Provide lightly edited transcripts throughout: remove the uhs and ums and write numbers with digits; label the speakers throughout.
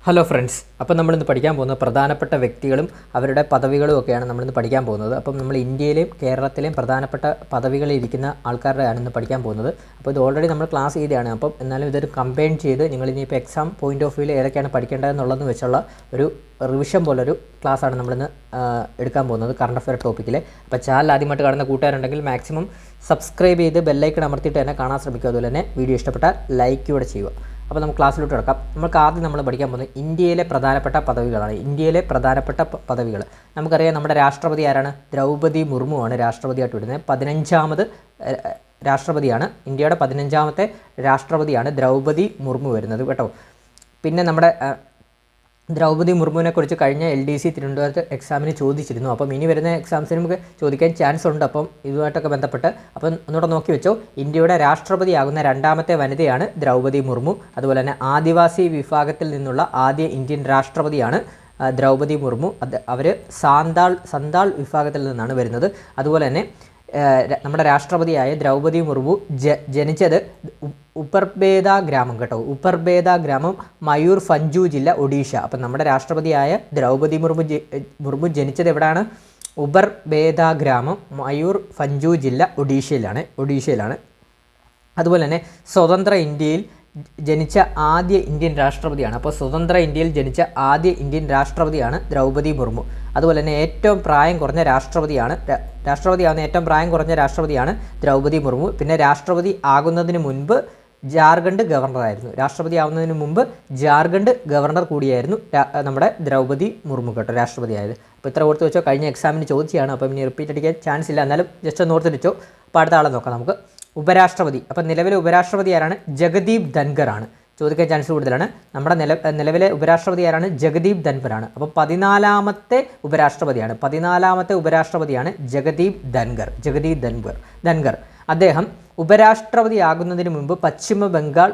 Speaker 1: Hello friends, അപ്പോൾ നമ്മളിന്ന് പഠിക്കാൻ പോകുന്നത് പ്രധാനപ്പെട്ട വ്യക്തികളും അവരുടെ പദവികളും ഒക്കെയാണ് നമ്മളിന്ന് പഠിക്കാൻ പോകുന്നത്. അപ്പം നമ്മൾ ഇന്ത്യയിലെയും കേരളത്തിലെയും പ്രധാനപ്പെട്ട പദവികളിൽ ഇരിക്കുന്ന ആൾക്കാരുടെയാണ് ഇന്ന് പഠിക്കാൻ പോകുന്നത്. അപ്പോൾ ഇത് ഓൾറെഡി നമ്മൾ ക്ലാസ് ചെയ്തതാണ്. അപ്പം എന്നാലും ഇതൊരു കമ്പൈൻ ചെയ്ത് നിങ്ങൾ ഇനിയിപ്പോൾ എക്സാം പോയിന്റ് ഓഫ് വ്യൂവിൽ ഏതൊക്കെയാണ് പഠിക്കേണ്ടതെന്നുള്ളതെന്ന് വെച്ചുള്ള ഒരു റിവിഷൻ പോലൊരു ക്ലാസ്സാണ് നമ്മളിന്ന് എടുക്കാൻ പോകുന്നത് കറണ്ട് അഫെയർ ടോപ്പിക്കിൽ. അപ്പോൾ ചാനൽ ആദ്യമായിട്ട് കാണുന്ന കൂട്ടുകാരുണ്ടെങ്കിൽ മാക്സിമം സബ്സ്ക്രൈബ് ചെയ്ത് ബെല്ലൈക്കൺ അമർത്തിയിട്ട് തന്നെ കാണാൻ ശ്രമിക്കുക. അതുപോലെ തന്നെ വീഡിയോ ഇഷ്ടപ്പെട്ടാൽ ലൈക്ക് കൂടെ ചെയ്യുക. അപ്പോൾ നമുക്ക് ക്ലാസ്സിലോട്ട് കിടക്കാം. നമുക്ക് ആദ്യം നമ്മൾ പഠിക്കാൻ പോകുന്നത് ഇന്ത്യയിലെ പ്രധാനപ്പെട്ട പദവികളാണ്. ഇന്ത്യയിലെ പ്രധാനപ്പെട്ട പദവികൾ നമുക്കറിയാം. നമ്മുടെ രാഷ്ട്രപതി ആരാണ്? ദ്രൗപദി മുർമു ആണ് രാഷ്ട്രപതിയായിട്ട് വരുന്നത്. 15ാമത് രാഷ്ട്രപതിയാണ്. ഇന്ത്യയുടെ 15ാമത്തെ രാഷ്ട്രപതിയാണ് ദ്രൗപദി മുർമു വരുന്നത് കേട്ടോ. പിന്നെ നമ്മുടെ ദ്രൗപദി മുർമുവിനെ കുറിച്ച് കഴിഞ്ഞ LDC തിരുവനന്തപുരത്ത് എക്സാമിന് ചോദിച്ചിരുന്നു. അപ്പം ഇനി വരുന്ന എക്സാംസിന് നമുക്ക് ചോദിക്കാൻ ചാൻസ് ഉണ്ട്. അപ്പം ഇതുമായിട്ടൊക്കെ ബന്ധപ്പെട്ട് അപ്പം ഒന്നുകൂടെ നോക്കി വെച്ചോ. ഇന്ത്യയുടെ രാഷ്ട്രപതിയാകുന്ന രണ്ടാമത്തെ വനിതയാണ് ദ്രൗപദി മുർമു. അതുപോലെ തന്നെ ആദിവാസി വിഭാഗത്തിൽ നിന്നുള്ള ആദ്യ ഇന്ത്യൻ രാഷ്ട്രപതിയാണ് ദ്രൗപദി മുർമു. അവർ സന്താൾ വിഭാഗത്തിൽ നിന്നാണ് വരുന്നത്. അതുപോലെ തന്നെ നമ്മുടെ രാഷ്ട്രപതിയായ ദ്രൗപദി മുർമു ജനിച്ചത് ഉപ്പർബേദ ഗ്രാമം കേട്ടോ. ഉപ്പർബേദ ഗ്രാമം മയൂർഭഞ്ച് ജില്ല, ഒഡീഷ. അപ്പം നമ്മുടെ രാഷ്ട്രപതിയായ ദ്രൗപദി മുർമു ജനിച്ചത് എവിടെയാണ്? ഉപ്പർബേദ ഗ്രാമം മയൂർഭഞ്ച് ജില്ല, ഒഡീഷയിലാണ്. അതുപോലെ തന്നെ സ്വതന്ത്ര ഇന്ത്യയിൽ ജനിച്ച ആദ്യ ഇന്ത്യൻ രാഷ്ട്രപതിയാണ്. അപ്പോൾ സ്വതന്ത്ര ഇന്ത്യയിൽ ജനിച്ച ആദ്യ ഇന്ത്യൻ രാഷ്ട്രപതിയാണ് ദ്രൗപദി മുർമു. അതുപോലെ തന്നെ ഏറ്റവും പ്രായം കുറഞ്ഞ രാഷ്ട്രപതിയാവുന്ന ഏറ്റവും പ്രായം കുറഞ്ഞ രാഷ്ട്രപതിയാണ് ദ്രൗപദി മുർമു. പിന്നെ രാഷ്ട്രപതി ആകുന്നതിന് മുൻപ് ജാർഖണ്ഡ് ഗവർണറായിരുന്നു. രാഷ്ട്രപതി ആവുന്നതിന് മുമ്പ് ജാർഖണ്ഡ് ഗവർണർ കൂടിയായിരുന്നു നമ്മുടെ ദ്രൗപദി മുർമു കേട്ടോ, രാഷ്ട്രപതിയായത്. അപ്പോൾ ഇത്ര ഓർത്ത് വെച്ചോ. കഴിഞ്ഞ എക്സാമിന് ചോദിച്ചതാണ്. അപ്പം ഇനി റിപ്പീറ്റ് അടിക്കാൻ ചാൻസ് ഇല്ല. എന്നാലും ജസ്റ്റ് ഒന്ന് ഓർത്ത് വെച്ചോ. അപ്പോൾ അടുത്ത ആളെ നോക്കാം നമുക്ക്. ഉപരാഷ്ട്രപതി. അപ്പം നിലവിലെ ഉപരാഷ്ട്രപതി ആരാണ്? ജഗദീപ് ധൻഖർ ആണ്. ചോദിക്കാൻ ചാൻസ് കൂടുതലാണ്. നമ്മുടെ നിലവിലെ ഉപരാഷ്ട്രപതി ആരാണ്? ജഗദീപ് ധൻഖർ ആണ്. അപ്പോൾ 14ാമത്തെ ഉപരാഷ്ട്രപതിയാണ് ജഗദീപ് ധൻഖർ. അദ്ദേഹം ഉപരാഷ്ട്രപതിയാകുന്നതിന് മുമ്പ് പശ്ചിമ ബംഗാൾ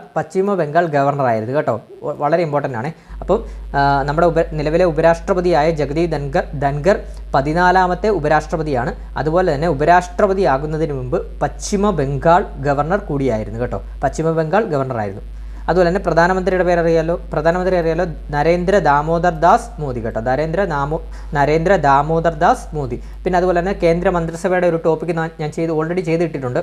Speaker 1: ഗവർണറായിരുന്നു കേട്ടോ. വളരെ ഇമ്പോർട്ടൻ്റ് ആണ്. അപ്പം നമ്മുടെ നിലവിലെ ഉപരാഷ്ട്രപതിയായ ജഗദീപ് ധൻഖർ 14ാമത്തെ ഉപരാഷ്ട്രപതിയാണ്. അതുപോലെ തന്നെ ഉപരാഷ്ട്രപതിയാകുന്നതിന് മുമ്പ് പശ്ചിമ ബംഗാൾ ഗവർണർ കൂടിയായിരുന്നു കേട്ടോ. പശ്ചിമ ബംഗാൾ ഗവർണറായിരുന്നു. അതുപോലെ തന്നെ പ്രധാനമന്ത്രിയുടെ പേര് അറിയാലോ. നരേന്ദ്ര ദാമോദർ ദാസ് മോദി കേട്ടോ. നരേന്ദ്ര ദാമോദർ ദാസ് മോദി. പിന്നെ അതുപോലെ തന്നെ കേന്ദ്ര മന്ത്രിസഭയുടെ ഒരു ടോപ്പിക്ക് ഞാൻ ഓൾറെഡി ചെയ്തിട്ടിട്ടുണ്ട്.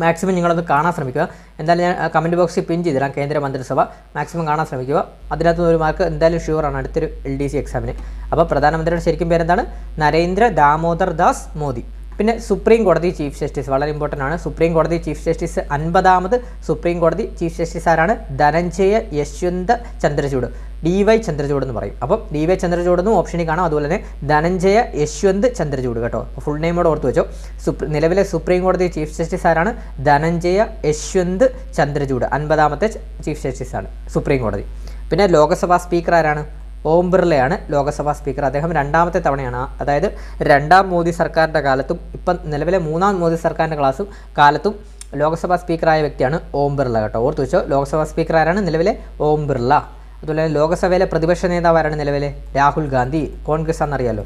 Speaker 1: മാക്സിമം നിങ്ങളൊന്ന് കാണാൻ ശ്രമിക്കുക. എന്തായാലും ഞാൻ കമൻറ്റ് ബോക്സിൽ പിൻ ചെയ്തിടാം. കേന്ദ്ര മന്ത്രിസഭ മാക്സിമം കാണാൻ ശ്രമിക്കുക. അതിനകത്ത് ഒരു മാർക്ക് എന്തായാലും ഷുവറാണ് അടുത്തൊരു LDC എക്സാമിന്. അപ്പോൾ പ്രധാനമന്ത്രിയുടെ ശരിക്കും പേരെന്താണ്? നരേന്ദ്ര ദാമോദർ ദാസ് മോദി. പിന്നെ സുപ്രീം കോടതി ചീഫ് ജസ്റ്റിസ് വളരെ ഇമ്പോർട്ടൻ്റ് ആണ്. സുപ്രീം കോടതി ചീഫ് ജസ്റ്റിസ് 50ാമത് സുപ്രീം കോടതി ചീഫ് ജസ്റ്റിസ് ആരാണ്? ധനഞ്ജയ യശ്വന്ത് ചന്ദ്രചൂഡ്, DY ചന്ദ്രചൂഡ് എന്ന് പറയും. അപ്പം DY ചന്ദ്രചൂഡ് എന്നും ഓപ്ഷനിൽ കാണാം. അതുപോലെ തന്നെ ധനഞ്ജയ യശ്വന്ത് ചന്ദ്രചൂഡ് കേട്ടോ. ഫുൾ നെയിമോട് ഓർത്ത് വെച്ചോ. നിലവിലെ സുപ്രീം കോടതി ചീഫ് ജസ്റ്റിസ് ആരാണ്? ധനഞ്ജയ യശ്വന്ത് ചന്ദ്രചൂഡ്. 50ാമത്തെ ചീഫ് ജസ്റ്റിസ് ആണ് സുപ്രീം കോടതി. പിന്നെ ലോക്സഭാ സ്പീക്കർ ആരാണ്? ഓം ബിർളയാണ് ലോക്സഭാ സ്പീക്കർ. അദ്ദേഹം 2ാമത്തെ തവണയാണ്. അതായത് 2ാം മോദി സർക്കാരിൻ്റെ കാലത്തും ഇപ്പം നിലവിലെ 3ാം മോദി സർക്കാരിൻ്റെ കാലത്തും ലോക്സഭാ സ്പീക്കറായ വ്യക്തിയാണ് ഓം ബിർള കേട്ടോ. ഓർത്ത് വെച്ചോ. ലോക്സഭാ സ്പീക്കർ ആരാണ്? നിലവിലെ ഓം ബിർള. അതുപോലെ തന്നെ ലോക്സഭയിലെ പ്രതിപക്ഷ നേതാവ് ആരാണ്? നിലവിലെ രാഹുൽ ഗാന്ധി, കോൺഗ്രസ് ആണെന്നറിയാലോ.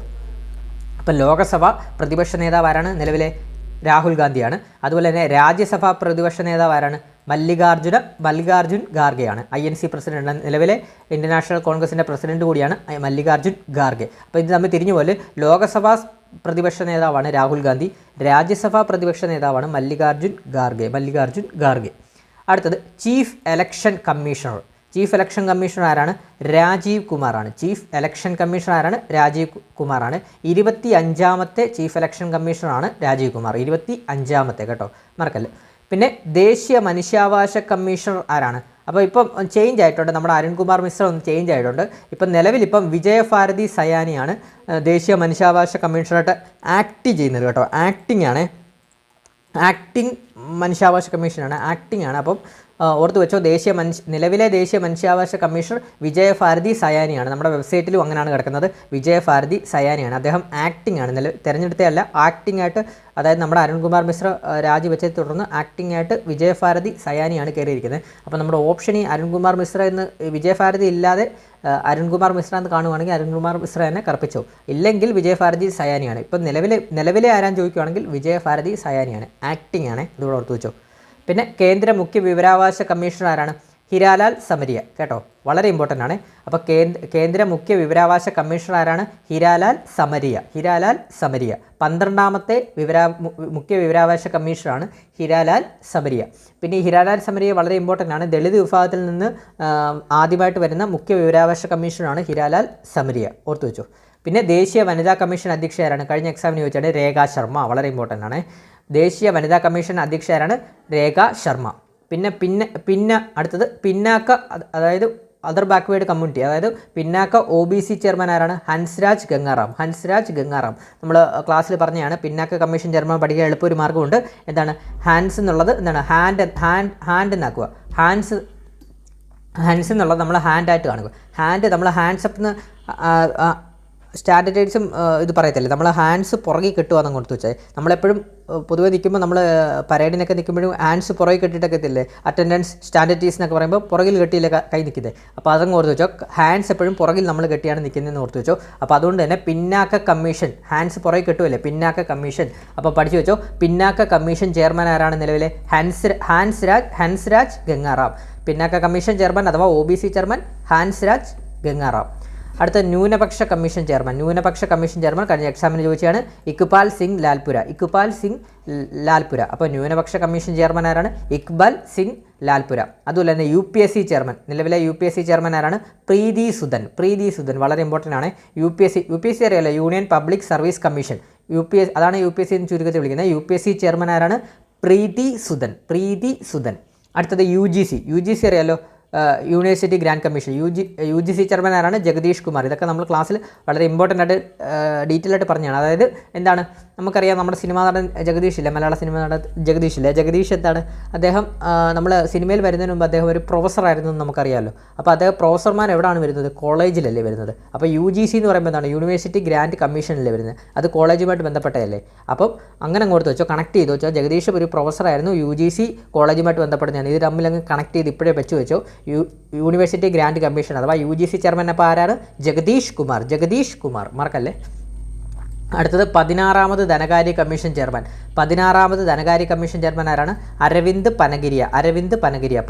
Speaker 1: അപ്പം ലോക്സഭ പ്രതിപക്ഷ നേതാവ് ആരാണ്? നിലവിലെ രാഹുൽ ഗാന്ധിയാണ്. അതുപോലെ തന്നെ രാജ്യസഭാ പ്രതിപക്ഷ നേതാവ് ആരാണ്? മല്ലികാർജുൻ ഖാർഗെയാണ്. INC president. നിലവിലെ ഇന്ത്യൻ നാഷണൽ കോൺഗ്രസിൻ്റെ പ്രസിഡന്റ് കൂടിയാണ് മല്ലികാർജുൻ ഖാർഗെ. അപ്പോൾ ഇത് തമ്മിൽ തിരിഞ്ഞു പോലെ ലോക്സഭാ പ്രതിപക്ഷ നേതാവാണ് രാഹുൽ ഗാന്ധി, രാജ്യസഭാ പ്രതിപക്ഷ നേതാവാണ് മല്ലികാർജുൻ ഖാർഗെ. അടുത്തത് ചീഫ് ഇലക്ഷൻ കമ്മീഷണർ ആരാണ്? രാജീവ് കുമാറാണ്. 25ാമത്തെ ചീഫ് ഇലക്ഷൻ കമ്മീഷണറാണ് രാജീവ് കുമാർ. 25ാമത്തെ കേട്ടോ, മറക്കല്ലേ. പിന്നെ ദേശീയ മനുഷ്യാവകാശ കമ്മീഷണർ ആരാണ്? അപ്പോൾ ഇപ്പം ചേഞ്ച് ആയിട്ടുണ്ട്. നമ്മുടെ അരുൺകുമാർ മിശ്ര ഒന്ന് ചേഞ്ച് ആയിട്ടുണ്ട്. ഇപ്പം വിജയഭാരതി സയാനിയാണ് ദേശീയ മനുഷ്യാവകാശ കമ്മീഷണറായിട്ട് ആക്ട് ചെയ്യുന്നത് കേട്ടോ. ആക്ടിംഗ് മനുഷ്യാവകാശ കമ്മീഷനാണ്. അപ്പം ഓർത്ത് വെച്ചോ. നിലവിലെ ദേശീയ മനുഷ്യാവകാശ കമ്മീഷണർ വിജയഭാരതി സയാനിയാണ്. നമ്മുടെ വെബ്സൈറ്റിലും അങ്ങനെയാണ് കിടക്കുന്നത്. വിജയഭാരതി സയാനിയാണ്. അദ്ദേഹം ആക്ടിംഗ് ആണ്. തിരഞ്ഞെടുത്തതല്ല, ആക്ടിംഗ് ആയിട്ട്. അതായത് നമ്മുടെ അരുൺകുമാർ മിശ്ര രാജിവെച്ചതിനെ തുടർന്ന് ആക്ടിംഗ് ആയിട്ട് വിജയഭാരതി സയാനിയാണ് കയറിയിരിക്കുന്നത്. അപ്പോൾ നമ്മുടെ ഓപ്ഷനിൽ അരുൺകുമാർ മിശ്ര എന്ന് വിജയഭാരതി ഇല്ലാതെ അരുൺകുമാർ മിശ്ര എന്ന് കാണുവാണെങ്കിൽ അരുൺകുമാർ മിശ്ര തന്നെ കറപ്പിച്ചോ. ഇല്ലെങ്കിൽ വിജയഭാരതി സയാനിയാണ്. ഇപ്പം നിലവിലെ ആരാൻ ചോദിക്കുകയാണെങ്കിൽ വിജയഭാരതി സയാനിയാണ്. ആക്ടിംഗ് ആണ്. ഇതുകൂടെ ഓർത്ത് വെച്ചോ. പിന്നെ കേന്ദ്ര മുഖ്യ വിവരാവകാശ കമ്മീഷണർ ആരാണ്? ഹിരാലാൽ സമരിയ കേട്ടോ, വളരെ ഇമ്പോർട്ടൻ്റ് ആണ്. അപ്പോൾ കേന്ദ്ര മുഖ്യ വിവരാവകാശ കമ്മീഷണർ ആരാണ്? ഹിരാലാൽ സമരിയ. 12ാമത്തെ മുഖ്യ വിവരാവകാശ കമ്മീഷണറാണ് ഹിരാലാൽ സമരിയ. പിന്നെ ഈ ഹിരാലാൽ സമരിയ വളരെ ഇമ്പോർട്ടൻ്റ് ആണ്. ദളിത് വിഭാഗത്തിൽ നിന്ന് ആദ്യമായിട്ട് വരുന്ന മുഖ്യ വിവരാവകാശ കമ്മീഷണറാണ് ഹിരാലാൽ സമരിയ, ഓർത്തു വെച്ചു. പിന്നെ ദേശീയ വനിതാ കമ്മീഷൻ അധ്യക്ഷയാരാണ്? കഴിഞ്ഞ എക്സാമിന് ചോദിച്ചാണ് രേഖാ ശർമ്മ, വളരെ ഇമ്പോർട്ടൻ്റ് ആണ്. ദേശീയ വനിതാ കമ്മീഷൻ അധ്യക്ഷയാരാണ്? രേഖാ ശർമ്മ. പിന്നെ അടുത്തത് പിന്നാക്ക, അതായത് അതർ ബാക്ക്വേർഡ് കമ്മ്യൂണിറ്റി, അതായത് പിന്നാക്ക OBC ചെയർമാൻ ആരാണ്? ഹൻസ്രാജ് ഗംഗാറാം. നമ്മൾ ക്ലാസ്സിൽ പറഞ്ഞതാണ്. പിന്നാക്ക കമ്മീഷൻ ചെയർമാൻ പഠിക്കാൻ എളുപ്പം ഒരു മാർഗ്ഗമുണ്ട്. എന്താണ്? ഹാൻസ് എന്നുള്ളത് എന്താണ്? ഹാൻഡ് എന്നാക്കുക. ഹാൻഡ്സ് എന്നുള്ളത് നമ്മൾ ഹാൻഡായിട്ട് കാണുക. നമ്മൾ ഹാൻഡ്സ് അപ്പ് സ്റ്റാൻഡേർഡ്സും ഇത് പറയത്തില്ലേ, നമ്മൾ ഹാൻഡ്സ് പുറകെ കിട്ടുവാന്ന് കൊടുത്തു വെച്ചാൽ നമ്മളെപ്പോഴും പൊതുവെ നിൽക്കുമ്പോൾ നമ്മൾ പരേഡിനൊക്കെ നിൽക്കുമ്പോഴും ഹാൻഡ്സ് പുറകെ കെട്ടിയിട്ടൊക്കെ എത്തില്ലേ, അറ്റൻഡൻസ് സ്റ്റാൻഡേർഡ്സ് എന്നൊക്കെ പറയുമ്പോൾ പുറകിൽ കെട്ടിയില്ലേ കൈ നിൽക്കുന്നത്. അപ്പോൾ അതങ്ങ് ഓർത്ത് വെച്ചോ, ഹാൻഡ്സ് എപ്പോഴും പുറകിൽ നമ്മൾ കെട്ടിയാണ് നിൽക്കുന്നതെന്ന് ഓർത്ത് വെച്ചോ. അപ്പോൾ അതുകൊണ്ട് തന്നെ പിന്നാക്ക കമ്മീഷൻ, ഹാൻഡ്സ് പുറകെ കെട്ടുമല്ലേ, പിന്നാക്ക കമ്മീഷൻ. അപ്പോൾ പഠിച്ചു വെച്ചോ, പിന്നാക്ക കമ്മീഷൻ ചെയർമാൻ ആരാണ് നിലവിലെ? ഹൻസ്രാജ് ഗംഗാറാം. പിന്നാക്ക കമ്മീഷൻ ചെയർമാൻ അഥവാ OBC ചെയർമാൻ ഹൻസ്രാജ് ഗംഗാറാം. അടുത്ത ന്യൂനപക്ഷ കമ്മീഷൻ ചെയർമാൻ കഴിഞ്ഞ എക്സാമിന് ചോദിച്ചാണ് ഇക്ബാൽ സിംഗ് ലാൽപുര. അപ്പോൾ ന്യൂനപക്ഷ കമ്മീഷൻ ചെയർമാൻ ആരാണ്? ഇക്ബാൽ സിംഗ് ലാൽപുര. അതുപോലെ തന്നെ UPSC ചെയർമാൻ, നിലവിലെ UPSC ചെയർമാൻ ആരാണ്? പ്രീതി സുദൻ. വളരെ ഇമ്പോർട്ടൻ്റ് ആണ്. UPSC അറിയാലോ, യൂണിയൻ പബ്ലിക് സർവീസ് കമ്മീഷൻ. അതാണ് UPSC എന്ന് ചുരുക്കത്തിൽ വിളിക്കുന്നത്. UPSC ചെയർമാൻ ആരാണ്? പ്രീതി സുദൻ. അടുത്തത് UGC അറിയാലോ, university grant commission. UGC chairman ആരാണ്? ജഗദീഷ് കുമാർ. ഇതൊക്കെ നമ്മൾ ക്ലാസ്സിൽ വളരെ ഇമ്പോർട്ടൻ്റ് ആയിട്ട് ഡീറ്റെയിൽ ആയിട്ട് പറഞ്ഞതാണ്. അതായത് എന്താണ്, നമുക്കറിയാം നമ്മുടെ സിനിമാ നടൻ ജഗദീഷ് ഇല്ല, മലയാള സിനിമ നടൻ ജഗദീഷ് എന്താണ്, അദ്ദേഹം നമ്മൾ സിനിമയിൽ വരുന്നതിന് മുമ്പ് അദ്ദേഹം ഒരു പ്രൊഫസറായിരുന്നു എന്ന് നമുക്കറിയാമല്ലോ. അപ്പോൾ അദ്ദേഹം പ്രൊഫസർമാർ എവിടെയാണ് വരുന്നത്? കോളേജിലല്ലേ വരുന്നത്. അപ്പോൾ UGC എന്ന് പറയുമ്പോൾ എന്താണ്? യൂണിവേഴ്സിറ്റി ഗ്രാൻഡ് കമ്മീഷനിലേ വരുന്നത്. അത് കോളേജുമായിട്ട് ബന്ധപ്പെട്ടതല്ലേ. അപ്പം അങ്ങനെ അങ്ങോട്ട് വെച്ചോ, കണക്ട് ചെയ്ത് വെച്ചോ. ജഗദീഷ് ഒരു പ്രൊഫസറായിരുന്നു, UGC കോളേജുമായിട്ട് ബന്ധപ്പെടുന്നതാണ്. ഇത് തമ്മിൽ അങ്ങ് കണക്ട് ചെയ്ത് ഇപ്പോഴേ വെച്ചോ. യൂണിവേഴ്സിറ്റി ഗ്രാൻഡ് കമ്മീഷൻ അഥവാ UGC ചെയർമാൻ അപ്പോൾ ആരാണ്? ജഗദീഷ് കുമാർ, മറക്കല്ലേ. അടുത്തത് 16ാമത് ധനകാര്യ കമ്മീഷൻ ചെയർമാൻ. 16ാമത് ധനകാര്യ കമ്മീഷൻ ചെയർമാൻ ആരാണ്? അരവിന്ദ് പനഗിരിയ.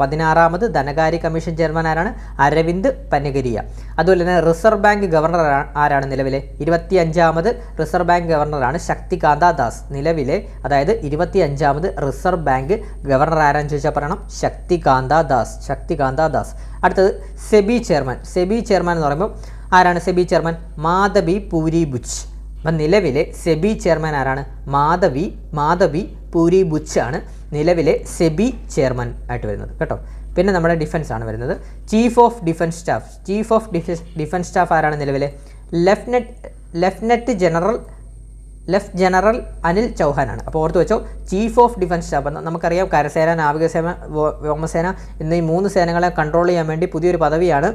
Speaker 1: 16ാമത് ധനകാര്യ കമ്മീഷൻ ചെയർമാൻ ആരാണ്? അരവിന്ദ് പനഗിരിയ. അതുപോലെ തന്നെ റിസർവ് ബാങ്ക് ഗവർണർ ആരാണ് നിലവിലെ? 25ാമത് റിസർവ് ബാങ്ക് ഗവർണറാണ് ശക്തികാന്ത ദാസ്. നിലവിലെ, അതായത് 25ാമത് റിസർവ് ബാങ്ക് ഗവർണർ ആരാന്ന് ചോദിച്ചാൽ പറയണം ശക്തികാന്ത ദാസ്. അടുത്തത് സെബി ചെയർമാൻ എന്ന് പറയുമ്പോൾ ആരാണ് സെബി ചെയർമാൻ? മാധവി പൂരി ബുച്ച്. അപ്പം നിലവിലെ സെബി ചെയർമാൻ ആരാണ്? മാധവി പൂരി ബുച്ച് ആണ് നിലവിലെ സെബി ചെയർമാൻ ആയിട്ട് വരുന്നത് കേട്ടോ. പിന്നെ നമ്മുടെ ഡിഫൻസ് ആണ് വരുന്നത്. ചീഫ് ഓഫ് ഡിഫൻസ് സ്റ്റാഫ് ആരാണ് നിലവിലെ? ലെഫ്റ്റനന്റ് ജനറൽ അനിൽ ചൗഹാനാണ്. അപ്പോൾ ഓർത്ത് വെച്ചോ, ചീഫ് ഓഫ് ഡിഫൻസ് സ്റ്റാഫ്. നമുക്കറിയാം കരസേന, നാവികസേന, വ്യോമസേന എന്നീ 3 സേനകളെ കൺട്രോൾ ചെയ്യാൻ വേണ്ടി പുതിയൊരു പദവിയാണ്,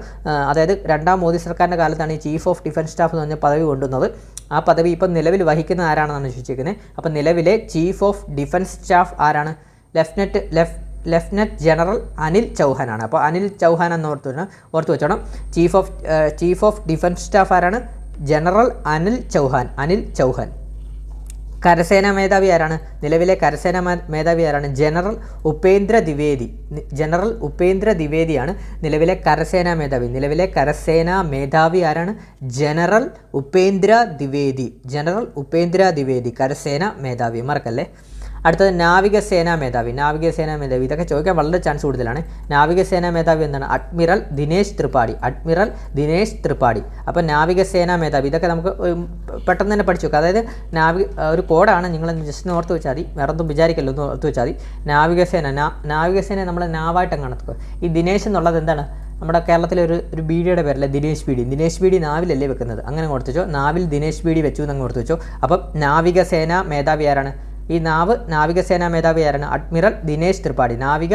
Speaker 1: അതായത് 2ാം മോദി സർക്കാരിൻ്റെ കാലത്താണ് ഈ ചീഫ് ഓഫ് ഡിഫൻസ് സ്റ്റാഫ് എന്ന് പറഞ്ഞ പദവി കൊണ്ടുവന്നത്. ആ പദവി ഇപ്പം നിലവിൽ വഹിക്കുന്ന ആരാണെന്നാണ് ചോദിച്ചിരിക്കുന്നത്. അപ്പം നിലവിലെ ചീഫ് ഓഫ് ഡിഫൻസ് സ്റ്റാഫ് ആരാണ്? ലെഫ്റ്റനന്റ് ജനറൽ അനിൽ ചൗഹാനാണ്. അപ്പോൾ അനിൽ ചൗഹാൻ എന്ന് ഓർത്ത് വെച്ചോണം. ചീഫ് ഓഫ് ഡിഫൻസ് സ്റ്റാഫ് ആരാണ്? ജനറൽ അനിൽ ചൗഹാൻ. കരസേനാ മേധാവി ആരാണ്? നിലവിലെ കരസേനാ മേധാവി ആരാണ്? ജനറൽ ഉപേന്ദ്ര ദ്വിവേദിയാണ് നിലവിലെ കരസേനാ മേധാവി. ആരാണ്? ജനറൽ ഉപേന്ദ്ര ദ്വിവേദി കരസേനാ മേധാവി, മറക്കല്ലേ. അടുത്തത് നാവികസേനാ മേധാവി. ഇതൊക്കെ ചോദിക്കാൻ വളരെ ചാൻസ് കൂടുതലാണ്. നാവികസേനാ മേധാവി എന്താണ്? അഡ്മിറൽ ദിനേശ് ത്രിപാഠി. അപ്പോൾ നാവികസേനാ മേധാവി ഇതൊക്കെ നമുക്ക് പെട്ടെന്ന് തന്നെ പഠിച്ചു വെക്കാം. അതായത് ഒരു കോഡാണ്, നിങ്ങൾ ജസ്റ്റ് ഓർത്ത് വെച്ചാൽ മതി, വേറെ ഒന്നും വിചാരിക്കല്ലോ, ഒന്ന് ഓർത്ത് വെച്ചാൽ മതി. നാവികസേന നമ്മൾ നാവായിട്ട് കാണത്തുക. ഈ ദിനേശ് എന്നുള്ളത് എന്താണ്? നമ്മുടെ കേരളത്തിലെ ഒരു ബീഡിയുടെ പേരല്ലേ ദിനേശ് ബീഡി നാവിലല്ലേ വെക്കുന്നത്, അങ്ങനെ ഓർത്ത് വെച്ചോ. നാവിൽ ദിനേശ് ബീഡി വെച്ചു എന്നങ്ങ് ഓർത്ത് വെച്ചോ. അപ്പം നാവികസേനാ മേധാവി ആരാണ്? ഈ നാവികസേനാ മേധാവി ആരാണ്? അഡ്മിറൽ ദിനേശ് ത്രിപാഠി. നാവ്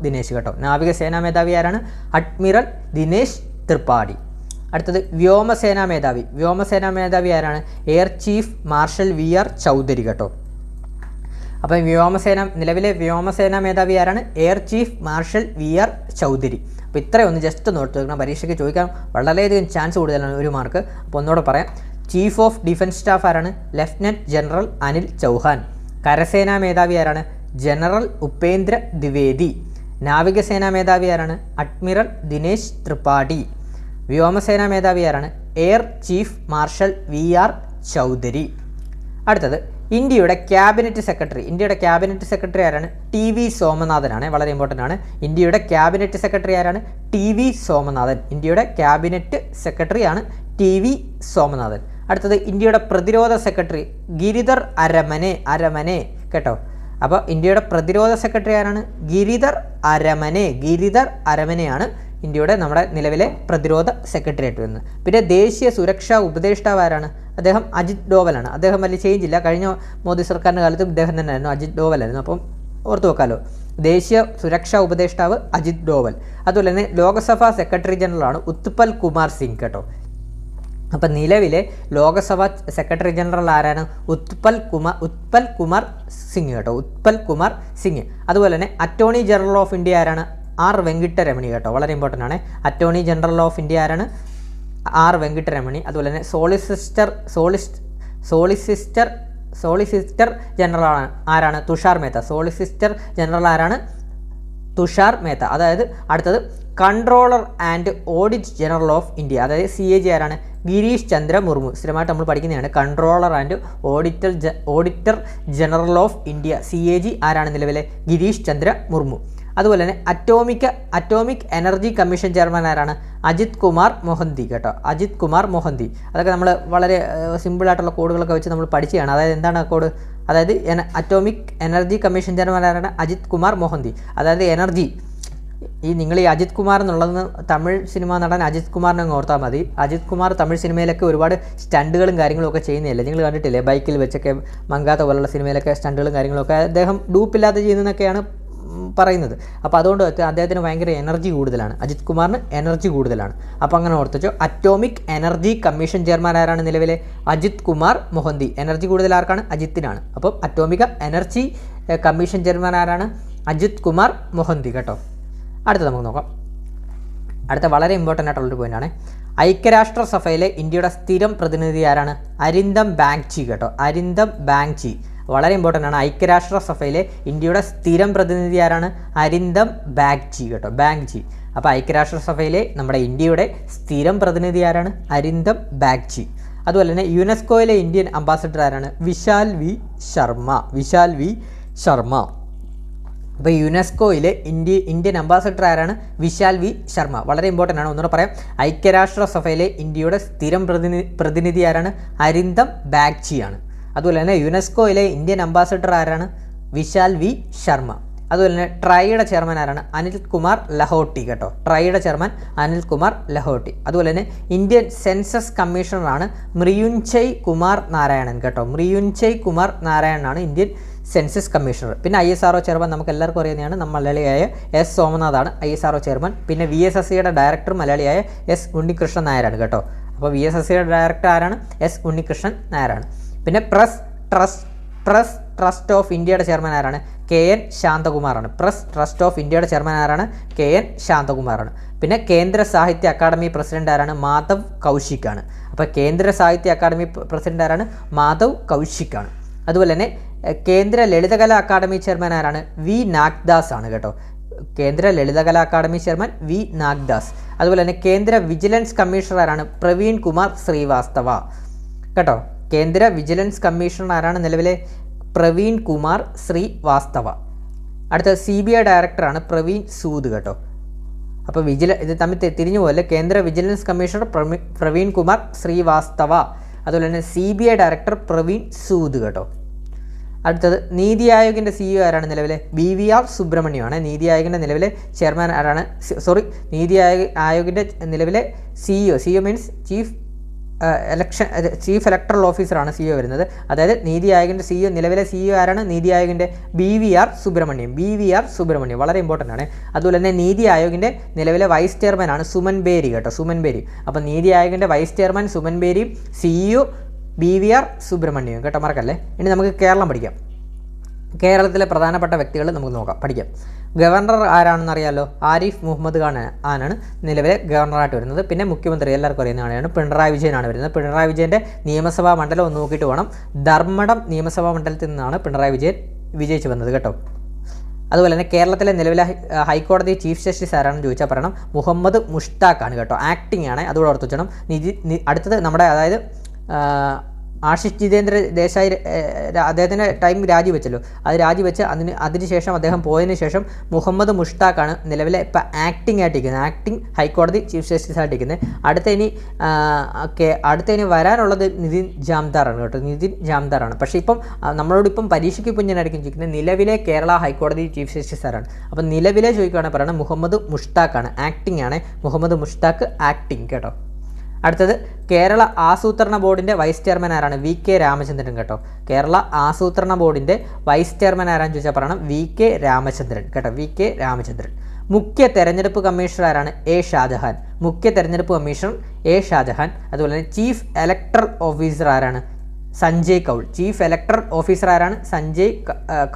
Speaker 1: ദിനേശ് കേട്ടോ. നാവികസേനാ മേധാവി ആരാണ്? അഡ്മിറൽ ദിനേശ് ത്രിപാഠി. അടുത്തത് വ്യോമസേനാ മേധാവി ആരാണ്? Air chief marshal VR Chaudhari കേട്ടോ. അപ്പം നിലവിലെ വ്യോമസേനാ മേധാവി ആരാണ്? Air chief marshal VR Chaudhari. അപ്പോൾ ഇത്രയൊന്ന് ജസ്റ്റ് ഒന്ന് ഓർത്ത് വെക്കണം, പരീക്ഷയ്ക്ക് ചോദിക്കാൻ വളരെയധികം ചാൻസ് കൂടുതലാണ്, 1 മാർക്ക്. അപ്പോൾ ഒന്നുകൂടെ പറയാം. ചീഫ് ഓഫ് ഡിഫൻസ് സ്റ്റാഫ് ആരാണ്? Lieutenant general Anil Chauhan. കരസേനാ മേധാവി ആരാണ്? ജനറൽ ഉപേന്ദ്ര ദ്വിവേദി. നാവികസേനാ മേധാവി ആരാണ്? അഡ്മിറൽ ദിനേശ് ത്രിപാഠി. വ്യോമസേനാ മേധാവി ആരാണ്? Air chief marshal VR Chaudhari. അടുത്തത് ഇന്ത്യയുടെ ക്യാബിനറ്റ് സെക്രട്ടറി ആരാണ്? TV സോമനാഥനാണ്. വളരെ ഇമ്പോർട്ടൻ്റ് ആണ്. ഇന്ത്യയുടെ ക്യാബിനറ്റ് സെക്രട്ടറി ആരാണ്? TV സോമനാഥൻ. ഇന്ത്യയുടെ ക്യാബിനറ്റ് സെക്രട്ടറി ആണ് TV സോമനാഥൻ. അടുത്തത് ഇന്ത്യയുടെ പ്രതിരോധ സെക്രട്ടറി ഗിരിധർ അരമനെ കേട്ടോ. അപ്പോൾ ഇന്ത്യയുടെ പ്രതിരോധ സെക്രട്ടറി ആരാണ്? ഗിരിധർ അരമനെയാണ് ഇന്ത്യയുടെ നമ്മുടെ നിലവിലെ പ്രതിരോധ സെക്രട്ടറിയായിട്ട് വരുന്നത്. പിന്നെ ദേശീയ സുരക്ഷാ ഉപദേഷ്ടാവ് ആരാണ്? അദ്ദേഹം അജിത് ഡോവലാണ്. അദ്ദേഹം വലിയ ചേഞ്ച് ഇല്ല, കഴിഞ്ഞ മോദി സർക്കാരിൻ്റെ കാലത്തും ഇദ്ദേഹം തന്നെയായിരുന്നു, അജിത് ഡോവലായിരുന്നു. അപ്പം ഓർത്ത് വെക്കാമല്ലോ, ദേശീയ സുരക്ഷാ ഉപദേഷ്ടാവ് അജിത് ഡോവൽ. അതുപോലെ തന്നെ ലോക്സഭാ സെക്രട്ടറി ജനറലാണ് ഉത്പൽ കുമാർ സിംഗ് കേട്ടോ. അപ്പം നിലവിലെ ലോക്സഭാ സെക്രട്ടറി ജനറൽ ആരാണ്? ഉത്പൽ കുമാർ സിംഗ് കേട്ടോ, ഉത്പൽ കുമാർ സിംഗ്. അതുപോലെ തന്നെ അറ്റോർണി ജനറൽ ഓഫ് ഇന്ത്യ ആരാണ്? R വെങ്കിട്ടരമണി കേട്ടോ, വളരെ ഇമ്പോർട്ടൻ്റ് ആണ്. അറ്റോർണി ജനറൽ ഓഫ് ഇന്ത്യ ആരാണ്? R വെങ്കിട്ടരമണി. അതുപോലെ തന്നെ സോളിസിറ്റർ ജനറൽ ആരാണ്? തുഷാർ മേത്ത. അതായത് അടുത്തത് controller and audit general of India, അതായത് CAG ആരാണ്? ഗിരീഷ് ചന്ദ്ര മുർമു. സ്ഥിരമായിട്ട് നമ്മൾ പഠിക്കുന്നതാണ്. Controller and auditor general of India CAG ആരാണ് നിലവിലെ? ഗിരീഷ് ചന്ദ്ര മുർമു. അതുപോലെ തന്നെ അറ്റോമിക് എനർജി കമ്മീഷൻ ചെയർമാൻ ആരാണ്? അജിത് കുമാർ മൊഹന്തി കേട്ടോ, അജിത് കുമാർ മൊഹന്തി. അതൊക്കെ നമ്മൾ വളരെ സിമ്പിളായിട്ടുള്ള കോഡുകളൊക്കെ വെച്ച് നമ്മൾ പഠിച്ചതാണ്. അതായത് എന്താണ് കോഡ്? അതായത് അറ്റോമിക് എനർജി കമ്മീഷൻ ചെയർമാൻ ആരാണ്? അജിത് കുമാർ മൊഹന്തി. അതായത് എനർജി, നിങ്ങൾ ഈ അജിത് കുമാർ എന്നുള്ളത് തമിഴ് സിനിമ നടൻ അജിത് കുമാറിനെ അങ്ങ് ഓർത്താൽ മതി. അജിത് കുമാർ തമിഴ് സിനിമയിലൊക്കെ ഒരുപാട് സ്റ്റണ്ടുകളും കാര്യങ്ങളും ഒക്കെ ചെയ്യുന്നില്ല, നിങ്ങൾ കണ്ടിട്ടില്ലേ? ബൈക്കിൽ വെച്ചൊക്കെ മങ്കാത്ത പോലുള്ള സിനിമയിലൊക്കെ സ്റ്റണ്ടുകളും കാര്യങ്ങളൊക്കെ അദ്ദേഹം ഡൂപ്പില്ലാതെ ചെയ്യുന്നതൊക്കെയാണ് പറയുന്നത്. അപ്പോൾ അതുകൊണ്ട് അദ്ദേഹത്തിന് ഭയങ്കര എനർജി കൂടുതലാണ്, അജിത് കുമാറിന് എനർജി കൂടുതലാണ്. അപ്പോൾ അങ്ങനെ ഓർത്തിച്ചോ. അറ്റോമിക് എനർജി കമ്മീഷൻ ചെയർമാൻ ആരാണ് നിലവിലെ? അജിത് കുമാർ മൊഹന്തി. എനർജി കൂടുതൽ ആർക്കാണ്? അജിത്തിനാണ്. അപ്പം അറ്റോമിക് എനർജി കമ്മീഷൻ ചെയർമാൻ ആരാണ്? അജിത് കുമാർ മൊഹന്തി കേട്ടോ. അടുത്ത നമുക്ക് നോക്കാം. അടുത്ത വളരെ ഇമ്പോർട്ടൻ്റ് ആയിട്ടുള്ളൊരു പോയിൻ്റാണ്. ഐക്യരാഷ്ട്രസഭയിലെ ഇന്ത്യയുടെ സ്ഥിരം പ്രതിനിധി ആരാണ്? അരിന്ദം ബാഗ്ചി കേട്ടോ, അരിന്ദം ബാഗ്ചി. വളരെ ഇമ്പോർട്ടൻ്റ് ആണ്. ഐക്യരാഷ്ട്രസഭയിലെ ഇന്ത്യയുടെ സ്ഥിരം പ്രതിനിധി ആരാണ്? അരിന്ദം ബാഗ്ചി കേട്ടോ, ബാഗ്ചി. അപ്പോൾ ഐക്യരാഷ്ട്രസഭയിലെ നമ്മുടെ ഇന്ത്യയുടെ സ്ഥിരം പ്രതിനിധി ആരാണ്? അരിന്ദം ബാഗ്ചി. അതുപോലെ തന്നെ യുനെസ്കോയിലെ ഇന്ത്യൻ അംബാസഡർ ആരാണ്? വിശാൽ വി ശർമ്മ. അപ്പോൾ യുനെസ്കോയിലെ ഇന്ത്യൻ അംബാസഡർ ആരാണ്? വിശാൽ വി ശർമ്മ. വളരെ ഇമ്പോർട്ടൻ്റ് ആണ്, ഒന്നുകൂടെ പറയാം. ഐക്യരാഷ്ട്രസഭയിലെ ഇന്ത്യയുടെ സ്ഥിരം പ്രതിനിധി ആരാണ്? അരിന്ദം ബാഗ്ചിയാണ്. അതുപോലെ തന്നെ യുനെസ്കോയിലെ ഇന്ത്യൻ അംബാസഡർ ആരാണ്? വിശാൽ വി ശർമ്മ. അതുപോലെ തന്നെ ട്രൈയുടെ ചെയർമാൻ ആരാണ്? അനിൽ കുമാർ ലഹോട്ടി കേട്ടോ, ട്രൈയുടെ ചെയർമാൻ അനിൽ കുമാർ ലഹോട്ടി. അതുപോലെ തന്നെ ഇന്ത്യൻ സെൻസസ് കമ്മീഷണറാണ് മൃയുഞ്ജയ് കുമാർ നാരായണൻ കേട്ടോ, മൃയുഞ്ജയ് കുമാർ നാരായണനാണ് ഇന്ത്യൻ സെൻസസ് കമ്മീഷണർ. പിന്നെ ISRO ചെയർമാൻ നമുക്ക് എല്ലാവർക്കും അറിയുന്നതാണ്, മലയാളിയായ S സോമനാഥാണ് ISRO ചെയർമാൻ. പിന്നെ VSSCയുടെ ഡയറക്ടർ മലയാളിയായ S ഉണ്ണികൃഷ്ണൻ നായരാണ് കേട്ടോ. അപ്പോൾ VSSCയുടെ ഡയറക്ടർ ആരാണ്? S ഉണ്ണികൃഷ്ണൻ നായരാണ്. പിന്നെ പ്രസ് ട്രസ്റ്റ് ഓഫ് ഇന്ത്യയുടെ ചെയർമാൻ ആരാണ്? KN ശാന്തകുമാറാണ്. പ്രസ് ട്രസ്റ്റ് ഓഫ് ഇന്ത്യയുടെ ചെയർമാൻ ആരാണ്? KN ശാന്തകുമാറാണ്. പിന്നെ കേന്ദ്ര സാഹിത്യ അക്കാദമി പ്രസിഡന്റ് ആരാണ്? മാധവ് കൗശിക്കാണ്. അപ്പോൾ കേന്ദ്ര സാഹിത്യ അക്കാദമി പ്രസിഡന്റ് ആരാണ്? മാധവ് കൗശിക്കാണ്. അതുപോലെ തന്നെ കേന്ദ്ര ലളിതകലാ അക്കാദമി ചെയർമാൻ ആരാണ്? V നാഗ്ദാസ് ആണ് കേട്ടോ, കേന്ദ്ര ലളിതകലാ അക്കാദമി ചെയർമാൻ V നാഗ്ദാസ്. അതുപോലെ തന്നെ കേന്ദ്ര വിജിലൻസ് കമ്മീഷണർ ആരാണ്? പ്രവീൺ കുമാർ ശ്രീവാസ്തവ കേട്ടോ. കേന്ദ്ര വിജിലൻസ് കമ്മീഷണർ ആരാണ് നിലവിലെ? പ്രവീൺ കുമാർ ശ്രീവാസ്തവ. അടുത്ത CBI ഡയറക്ടറാണ് പ്രവീൺ സൂദ് കേട്ടോ. അപ്പോൾ ഇത് തമ്മിൽ തിരിഞ്ഞു പോലെ കേന്ദ്ര വിജിലൻസ് കമ്മീഷണർ പ്രവീൺ കുമാർ ശ്രീവാസ്തവ, അതുപോലെ തന്നെ CBI ഡയറക്ടർ പ്രവീൺ സൂദ് കേട്ടോ. അടുത്തത് നീതി ആയോഗിൻ്റെ CEO ആരാണ് നിലവിലെ? BVR സുബ്രഹ്മണ്യമാണ്. നീതി ആയോഗിൻ്റെ നിലവിലെ ചെയർമാൻ ആരാണ്? നീതി ആയോഗിൻ്റെ നിലവിലെ CEO മീൻസ് ചീഫ് ഇലക്ടറൽ ഓഫീസറാണ് CEO വരുന്നത്. അതായത് നീതി ആയോഗിൻ്റെ നിലവിലെ CEO ആരാണ്? നീതി ആയോഗിൻ്റെ BVR സുബ്രഹ്മണ്യം. വളരെ ഇമ്പോർട്ടൻ്റ് ആണ്. അതുപോലെ തന്നെ നീതി ആയോഗിൻ്റെ നിലവിലെ വൈസ് ചെയർമാനാണ് സുമൻ ബേരി കേട്ടോ, സുമൻ ബേരി. അപ്പോൾ നീതി ആയോഗിൻ്റെ വൈസ് ചെയർമാൻ സുമൻ ബേരിയും CEO BVR സുബ്രഹ്മണ്യവും കേട്ടോ, മറക്കല്ലേ. ഇനി നമുക്ക് കേരളം പഠിക്കാം. കേരളത്തിലെ പ്രധാനപ്പെട്ട വ്യക്തികൾ നമുക്ക് പഠിക്കാം. ഗവർണർ ആരാണെന്ന് അറിയാമല്ലോ, ആരിഫ് മുഹമ്മദ് ഖാൻ ആണ് നിലവിലെ ഗവർണറായിട്ട് വരുന്നത്. പിന്നെ മുഖ്യമന്ത്രി എല്ലാവർക്കും അറിയുന്ന ആളാണ്, പിണറായി വിജയനാണ് വരുന്നത്. പിണറായി വിജയൻ്റെ നിയമസഭാ മണ്ഡലം ഒന്ന് നോക്കിയിട്ട് വേണം. ധർമ്മടം നിയമസഭാ മണ്ഡലത്തിൽ നിന്നാണ് പിണറായി വിജയൻ വിജയിച്ച് വന്നത് കേട്ടോ. അതുപോലെ തന്നെ കേരളത്തിലെ നിലവിലെ ഹൈക്കോടതി ചീഫ് ജസ്റ്റിസ് ആരാണെന്ന് ചോദിച്ചാൽ പറയണം മുഹമ്മദ് മുഷ്താഖാണ് കേട്ടോ. ആക്ടിംഗ് ആണ്, അതുകൂടെ ഓർത്ത് വെച്ചണം. അടുത്തത് നമ്മുടെ അതായത് ആശിഷ് ജിതേന്ദ്ര ദേശായി അദ്ദേഹത്തിൻ്റെ ടൈം രാജിവെച്ചല്ലോ, അത് രാജിവെച്ച് അതിനുശേഷം അദ്ദേഹം പോയതിനു ശേഷം മുഹമ്മദ് മുഷ്താഖാണ് നിലവിലെ ഇപ്പം ആക്ടിംഗ് ആയിട്ടിരിക്കുന്നത്, ആക്ടിംഗ് ഹൈക്കോടതി ചീഫ് ജസ്റ്റിസ് ആയിട്ടിരിക്കുന്നത്. അടുത്ത ഇനി വരാനുള്ളത് നിതിൻ ജാംദാറാണ് കേട്ടോ, നിതിൻ ജാംദാറാണ്. പക്ഷേ ഇപ്പം നമ്മളോടിപ്പം പരീക്ഷയ്ക്ക് കുഞ്ഞനായിരിക്കും ചോദിക്കുന്നത് നിലവിലെ കേരള ഹൈക്കോടതി ചീഫ് ജസ്റ്റിസ് ആരാണ്. അപ്പം നിലവിലെ ചോദിക്കുകയാണെങ്കിൽ പറയണം മുഹമ്മദ് മുഷ്താഖാണ്, ആക്ടിംഗ് ആണ്, മുഹമ്മദ് മുഷ്താഖ് ആക്ടിംഗ് കേട്ടോ. അടുത്തത് കേരള ആസൂത്രണ ബോർഡിൻ്റെ വൈസ് ചെയർമാൻ ആരാണ്? വി കെ രാമചന്ദ്രൻ കേട്ടോ. കേരള ആസൂത്രണ ബോർഡിൻ്റെ വൈസ് ചെയർമാൻ ആരാന്ന് ചോദിച്ചാൽ പറയണം വി കെ രാമചന്ദ്രൻ കേട്ടോ, വി കെ രാമചന്ദ്രൻ. മുഖ്യ തെരഞ്ഞെടുപ്പ് കമ്മീഷണർ ആരാണ്? എ ഷാജഹാൻ. മുഖ്യ തെരഞ്ഞെടുപ്പ് കമ്മീഷണർ എ ഷാജഹാൻ. അതുപോലെ തന്നെ ചീഫ് ഇലക്ടറൽ ഓഫീസർ ആരാണ്? Sanjay Kaul. Chief electoral officer ആരാണ്? സഞ്ജയ്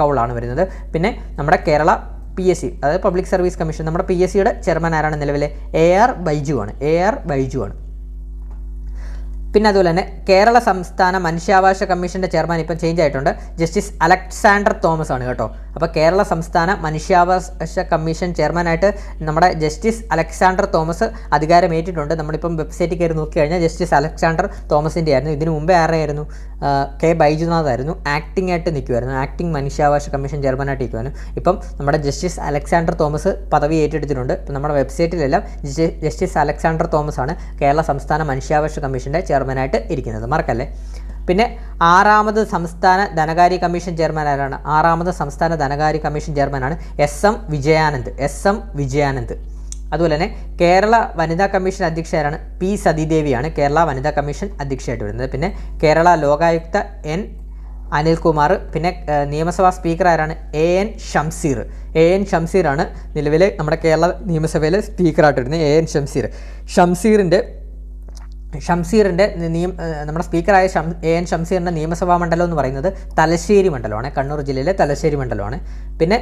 Speaker 1: കൗളാണ് വരുന്നത്. പിന്നെ നമ്മുടെ കേരള PSC അതായത് പബ്ലിക് സർവീസ് കമ്മീഷൻ, നമ്മുടെ PSCയുടെ ചെയർമാൻ ആരാണ് നിലവിലെ? AR ബൈജു ആണ്, AR ബൈജു ആണ്. പിന്നെ അതുപോലെ തന്നെ കേരള സംസ്ഥാന മനുഷ്യാവകാശ കമ്മീഷൻ്റെ ചെയർമാൻ ഇപ്പം ചേഞ്ച് ആയിട്ടുണ്ട്, ജസ്റ്റിസ് അലക്സാണ്ടർ തോമസ് ആണ് കേട്ടോ. അപ്പോൾ കേരള സംസ്ഥാന മനുഷ്യാവകാശ കമ്മീഷൻ ചെയർമാനായിട്ട് നമ്മുടെ ജസ്റ്റിസ് അലക്സാണ്ടർ തോമസ് അധികാരമേറ്റിട്ടുണ്ട്. നമ്മളിപ്പം വെബ്സൈറ്റിൽ കയറി നോക്കിക്കഴിഞ്ഞാൽ ജസ്റ്റിസ് അലക്സാണ്ടർ തോമസിൻ്റെ ആയിരുന്നു. ഇതിനു മുമ്പേ ആയിരുന്നു കെ ബൈജുനാഥ് ആയിരുന്നു, ആക്ടിംഗ് ആയിട്ട് നിൽക്കുമായിരുന്നു, ആക്ടിംഗ് മനുഷ്യാവകാശ കമ്മീഷൻ ചെയർമാനായിട്ട് നിൽക്കുമായിരുന്നു. ഇപ്പം നമ്മുടെ ജസ്റ്റിസ് അലക്സാണ്ടർ തോമസ് പദവി ഏറ്റെടുത്തിട്ടുണ്ട്. ഇപ്പം നമ്മുടെ വെബ്സൈറ്റിലെല്ലാം ജസ്റ്റിസ് അലക്സാണ്ടർ തോമസ് ആണ് കേരള സംസ്ഥാന മനുഷ്യാവകാശ കമ്മീഷൻ്റെ ചെയർമാനായിട്ട് ഇരിക്കുന്നത്, മറക്കല്ലേ. പിന്നെ 6ാമത് സംസ്ഥാന ധനകാര്യ കമ്മീഷൻ ചെയർമാൻ ആരാണ്? 6ാമത് സംസ്ഥാന ധനകാര്യ കമ്മീഷൻ ചെയർമാനാണ് SM വിജയാനന്ദ്. അതുപോലെ തന്നെ കേരള വനിതാ കമ്മീഷൻ അധ്യക്ഷ ആരാണ്? P സതീദേവിയാണ് കേരള വനിതാ കമ്മീഷൻ അധ്യക്ഷയായിട്ട് വരുന്നത്. പിന്നെ കേരള ലോകായുക്ത N അനിൽകുമാർ. പിന്നെ നിയമസഭാ സ്പീക്കർ ആരാണ്? AN ഷംസീർ ആണ് നിലവിലെ നമ്മുടെ കേരള നിയമസഭയിലെ സ്പീക്കറായിട്ട് വരുന്നത്, AN ഷംസീറിൻ്റെ നമ്മുടെ സ്പീക്കറായ AN ഷംസീറിൻ്റെ നിയമസഭാ മണ്ഡലം എന്ന് പറയുന്നത് തലശ്ശേരി മണ്ഡലമാണ്, കണ്ണൂർ ജില്ലയിലെ തലശ്ശേരി മണ്ഡലമാണ്. പിന്നെ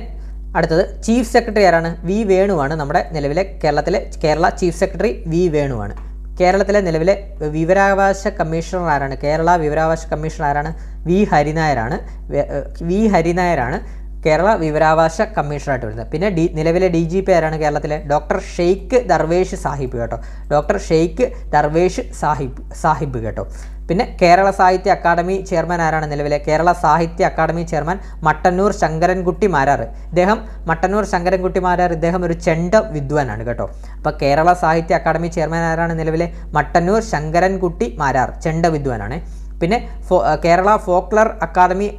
Speaker 1: അടുത്തത് ചീഫ് സെക്രട്ടറി ആരാണ്? V വേണുവാണ്. നമ്മുടെ നിലവിലെ കേരള ചീഫ് സെക്രട്ടറി V വേണുവാണ്. കേരളത്തിലെ നിലവിലെ വിവരാവകാശ കമ്മീഷണർ ആരാണ്? കേരള വിവരാവകാശ കമ്മീഷണർ ആരാണ്? V ഹരിനായരാണ് കേരള വിവരാവകാശ കമ്മീഷണറായിട്ട് വരുന്നത്. പിന്നെ നിലവിലെ DGP ആരാണ് കേരളത്തിലെ? ഡോക്ടർ ഷെയ്ഖ് ദർവേഷ് സാഹിബ് കേട്ടോ, ഡോക്ടർ ഷെയ്ഖ് ദർവേഷ് സാഹിബ് കേട്ടോ. പിന്നെ കേരള സാഹിത്യ അക്കാദമി ചെയർമാൻ ആരാണ് നിലവിലെ? കേരള സാഹിത്യ അക്കാദമി ചെയർമാൻ മട്ടന്നൂർ ശങ്കരൻകുട്ടി മാരാർ. ഇദ്ദേഹം ഒരു ചെണ്ട വിദ്വാനാണ് കേട്ടോ. അപ്പോൾ കേരള സാഹിത്യ അക്കാദമി ചെയർമാൻ ആരാണ് നിലവിലെ? മട്ടന്നൂർ ശങ്കരൻകുട്ടി മാരാർ, ചെണ്ട വിദ്വാനാണ്. പിന്നെ കേരള ഫോക്ലർ അക്കാദമി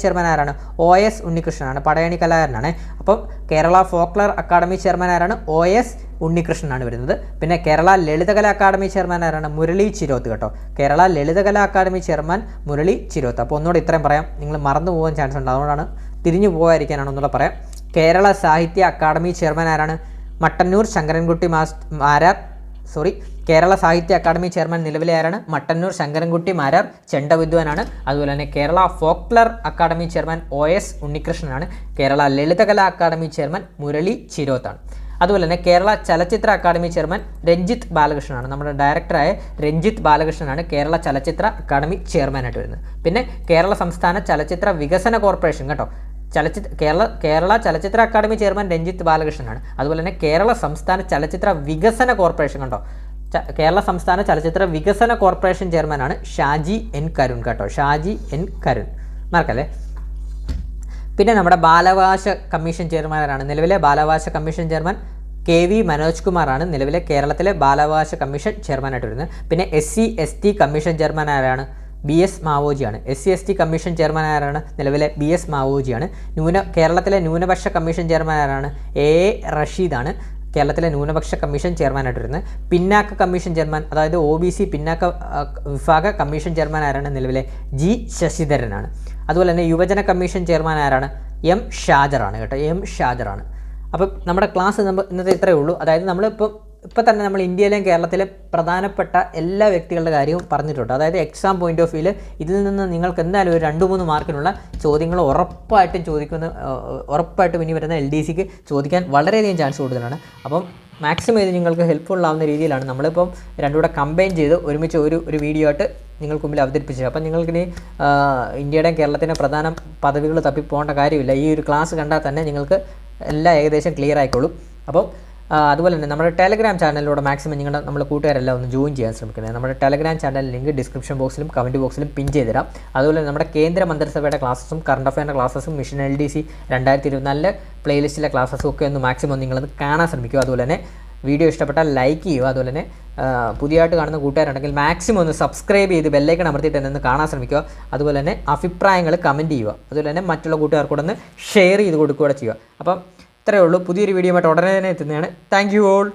Speaker 1: ചെയർമാൻ ആരാണ്? OS ഉണ്ണികൃഷ്ണനാണ്, പടയണി കലാകാരനാണ്. അപ്പം കേരള ഫോക്ലർ അക്കാദമി ചെയർമാൻ ആരാണ്? OS ഉണ്ണികൃഷ്ണനാണ് വരുന്നത്. പിന്നെ കേരള ലളിതകലാ അക്കാദമി ചെയർമാൻ ആരാണ്? മുരളി ചിരോത്ത് കേട്ടോ. Kerala Lalithakala academy chairman Murali Chiroth. അപ്പോൾ ഒന്നുകൂടെ ഇത്രയും പറയാം, നിങ്ങൾ മറന്നു പോകാൻ ചാൻസ് ഉണ്ട്, അതുകൊണ്ടാണ് തിരിഞ്ഞു പോകാതിരിക്കാനാണ് ഒന്നുകൂടെ പറയാം. കേരള സാഹിത്യ അക്കാദമി ചെയർമാൻ ആരാണ്? മട്ടന്നൂർ ശങ്കരൻകുട്ടി കേരള സാഹിത്യ അക്കാദമി ചെയർമാൻ നിലവിലെ ആരാണ്? മട്ടന്നൂർ ശങ്കരൻകുട്ടി മാരാർ, ചെണ്ട വിദ്വാനാണ്. അതുപോലെ തന്നെ Kerala folklore academy chairman OS ഉണ്ണികൃഷ്ണനാണ്. കേരള ലളിതകലാ അക്കാദമി ചെയർമാൻ മുരളി ചിരോത്താണ്. അതുപോലെ തന്നെ കേരള ചലച്ചിത്ര അക്കാദമി ചെയർമാൻ രഞ്ജിത്ത് ബാലകൃഷ്ണനാണ്. നമ്മുടെ ഡയറക്ടറായ രഞ്ജിത്ത് ബാലകൃഷ്ണനാണ് കേരള ചലച്ചിത്ര അക്കാദമി ചെയർമാനായിട്ട് വരുന്നത്. പിന്നെ കേരള സംസ്ഥാന ചലച്ചിത്ര വികസന കോർപ്പറേഷൻ കേട്ടോ, കേരള ചലച്ചിത്ര അക്കാദമി ചെയർമാൻ രഞ്ജിത്ത് ബാലകൃഷ്ണനാണ്. അതുപോലെ തന്നെ കേരള സംസ്ഥാന ചലച്ചിത്ര വികസന കോർപ്പറേഷൻ കണ്ടോ, കേരള സംസ്ഥാന ചലച്ചിത്ര വികസന കോർപ്പറേഷൻ ചെയർമാനാണ് ഷാജി N കരുൺ കേട്ടോ, ഷാജി N കരുൺ, മറക്കല്ലേ. പിന്നെ നമ്മുടെ ബാലാവകാശ കമ്മീഷൻ ചെയർമാനാണ് നിലവിലെ ബാലാവകാശ കമ്മീഷൻ ചെയർമാൻ KV മനോജ് കുമാറാണ് നിലവിലെ കേരളത്തിലെ ബാലാവകാശ കമ്മീഷൻ ചെയർമാനായിട്ട് വരുന്നത്. പിന്നെ SC/ST കമ്മീഷൻ ചെയർമാൻ ആരാണ്? BS മാവോജിയാണ്. SC/ST കമ്മീഷൻ ചെയർമാൻ ആരാണ്? നിലവിലെ BS മാവോജിയാണ്. കേരളത്തിലെ ന്യൂനപക്ഷ കമ്മീഷൻ ചെയർമാൻ ആരാണ്? AA റഷീദാണ് കേരളത്തിലെ ന്യൂനപക്ഷ കമ്മീഷൻ ചെയർമാനായിട്ട് വരുന്നത്. പിന്നാക്ക കമ്മീഷൻ ചെയർമാൻ, അതായത് OBC പിന്നാക്ക വിഭാഗ കമ്മീഷൻ ചെയർമാൻ ആരാണ്? നിലവിലെ G ശശിധരനാണ്. അതുപോലെ തന്നെ യുവജന കമ്മീഷൻ ചെയർമാൻ ആരാണ്? M ഷാജറാണ് കേട്ടോ, M ഷാജറാണ്. അപ്പം നമ്മുടെ ക്ലാസ് ഇന്നത്തെ ഇത്രയേ ഉള്ളൂ. അതായത് നമ്മളിപ്പം തന്നെ നമ്മൾ ഇന്ത്യയിലെയും കേരളത്തിലെ പ്രധാനപ്പെട്ട എല്ലാ വ്യക്തികളുടെ കാര്യവും പറഞ്ഞിട്ടുണ്ട്. അതായത് എക്സാം പോയിന്റ് ഓഫ് വ്യൂവിൽ ഇതിൽ നിന്ന് നിങ്ങൾക്ക് എന്തായാലും ഒരു 2-3 മാർക്കിനുള്ള ചോദ്യങ്ങൾ ഉറപ്പായിട്ടും ഇനി വരുന്ന LDCക്ക് ചോദിക്കാൻ വളരെയധികം ചാൻസ് കൂടുതലാണ്. അപ്പം മാക്സിമം ഇത് നിങ്ങൾക്ക് ഹെൽപ്ഫുൾ ആവുന്ന രീതിയിലാണ് നമ്മളിപ്പം രണ്ടും കൂടെ കമ്പൈൻ ചെയ്ത് ഒരുമിച്ച് ഒരു വീഡിയോ ആയിട്ട് നിങ്ങൾക്ക് മുമ്പിൽ അവതരിപ്പിച്ചത്. അപ്പം നിങ്ങൾക്കിനി ഇന്ത്യയുടെയും കേരളത്തിൻ്റെ പ്രധാന പദവികൾ തപ്പി പോകേണ്ട കാര്യമില്ല. ഈ ഒരു ക്ലാസ് കണ്ടാൽ തന്നെ നിങ്ങൾക്ക് എല്ലാം ഏകദേശം ക്ലിയർ ആയിക്കോളും. അപ്പം അതുപോലെ തന്നെ നമ്മുടെ ടെലഗ്രാം ചാനലിലൂടെ മാക്സിമം നമ്മുടെ കൂട്ടുകാരെല്ലാം ഒന്ന് ജോയിൻ ചെയ്യാൻ ശ്രമിക്കുന്നത്. നമ്മുടെ ടെലഗ്രാം ചാനൽ ലിങ്ക് ഡിസ്ക്രിപ്ഷൻ ബോക്സിലും കമൻറ്റ് ബോക്സിലും പിൻ ചെയ്ത് തരാം. അതുപോലെ നമ്മുടെ കേന്ദ്ര മന്ത്രിസഭയുടെ ക്ലാസ്സും കറണ്ട് അഫയറിൻ്റെ ക്ലാസ്സും മിഷൻ LDC 2024 പ്ലേലിസ്റ്റിലെ ക്ലാസ്സും ഒക്കെ ഒന്ന് മാക്സിമം നിങ്ങളത് കാണാൻ ശ്രമിക്കുക. അതുപോലെ തന്നെ വീഡിയോ ഇഷ്ടപ്പെട്ടാൽ ലൈക്ക് ചെയ്യുക. അതുപോലെ തന്നെ പുതിയതായിട്ട് കാണുന്ന കൂട്ടുകാരുണ്ടെങ്കിൽ മാക്സിമം ഒന്ന് സബ്സ്ക്രൈബ് ചെയ്ത് ബെല്ലൈക്കൺ അമർത്തിയിട്ട് തന്നെ ഒന്ന് കാണാൻ ശ്രമിക്കുക. അതുപോലെ തന്നെ അഭിപ്രായങ്ങൾ കമൻറ്റ് ചെയ്യുക. അതുപോലെ തന്നെ മറ്റുള്ള കൂട്ടുകാർക്കൂടെ ഒന്ന് ഷെയർ ചെയ്ത് കൊടുക്കുകയും ചെയ്യുക. അപ്പം ഇത്രയേ ഉള്ളൂ. പുതിയൊരു വീഡിയോ ആയിട്ട് ഉടനെ തന്നെ എത്തുന്നതാണ്. Thank you all.